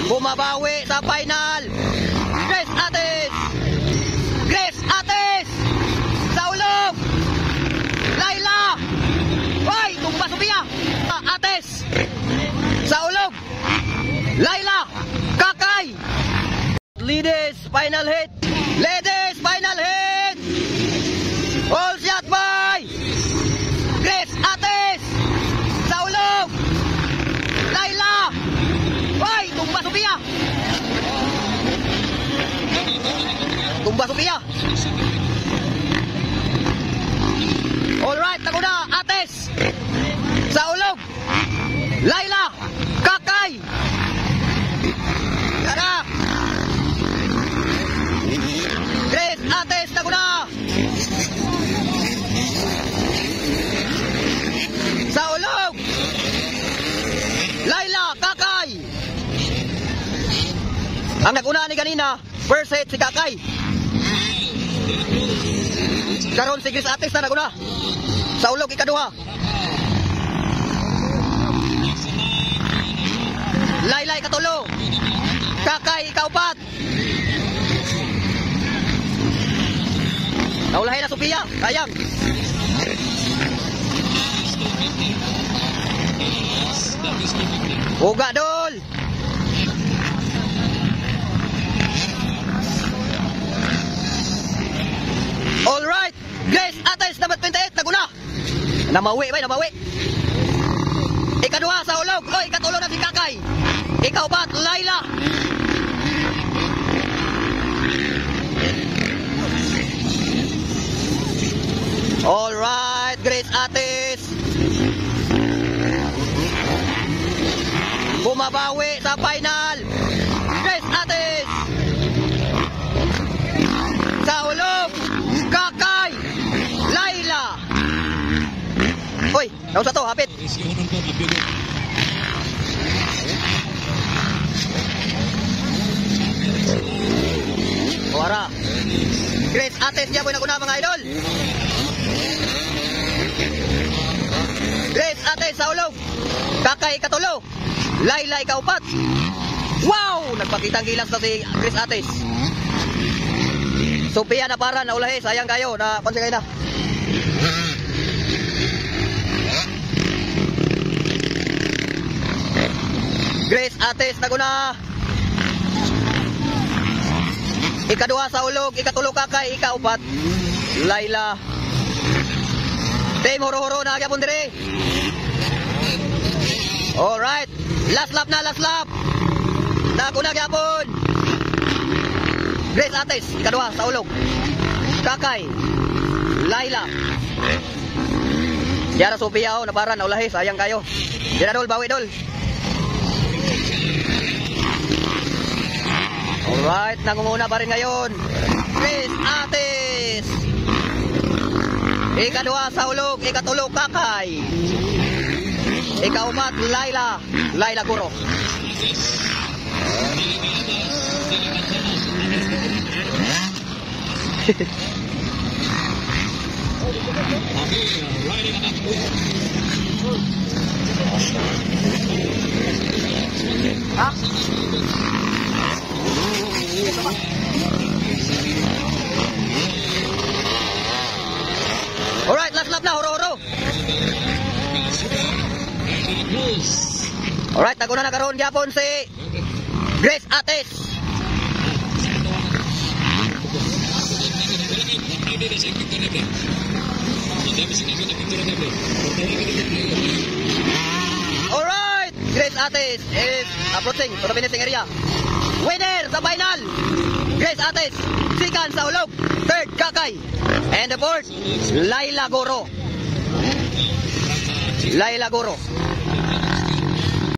bumabawi sa final. Grace Ates! Grace Ates! Sa ulog! Laila! Hoy! Tumba Sofia! Ates! Sa ulog! Laila! Kakay! Ladies, final hit! Ladies, final hit! All shot by Grace Ates! Sa ulog! Laila! Hoy! Tumba Sofia! Tumba Sofia! Alright, naguna! Ates! Sa ulog! Laila! Kakay! Tara! Grace Ates, naguna! Sa ulog! Laila! Kakay! Ang naguna ni kanina, first hit si Kakay. Karon si Grace Ates na naguna. Sa ulog ikaduha. Laila ikatulo. Kakay ikaupat. Naulahin na Sofia. Sayang. Uga dol. Alright, Grace Ates number 28 naguna. Namawi ba, namawi. Ikaduha sa ulog. Oy, ikatulo na si Kakay. Ikaw ba, Laila? Alright, Grace Ates. Bumabawi sa final. Grace Ates. Sa ulog. Kakay! Laila! Hoy, nausa to, hapit. Wara. Grace Ates niya po naguna mga idol. Grace Ates sa ulog. Kakay katulo. Laila ikaupat. Wow! Nagpakitang gilas na si Grace Ates. Sofia na para na ulahi, sayang kayo na pansingay na. Grace Ates naguna. Ikaduha sa ulog, ikatulo Kakay, ikaupat Laila. Team horo-horo na gyapon dire. Alright, last lap na, last lap. Naguna gyapon. Grace Ates, ikaduha sa ulog. Kakay, Laila. Yara Sofia o, naparan, naulahi, sayang kayo. Yara dol, bawi dol. Alright, nangunguna pa rin ngayon. Grace Ates. Ikaduha sa ulog, ikatulo Kakay. Ikaupat Laila. Laila Guro. Alright, last lap na, horo-horo. Alright, naguna na karoon gyapon si Grace Ates. Alright, Grace Ates is approaching to the finishing area. Winner sa final, Grace Ates. Second sa ulog, third Kakay, and the fourth Laila Guro. Laila Guro.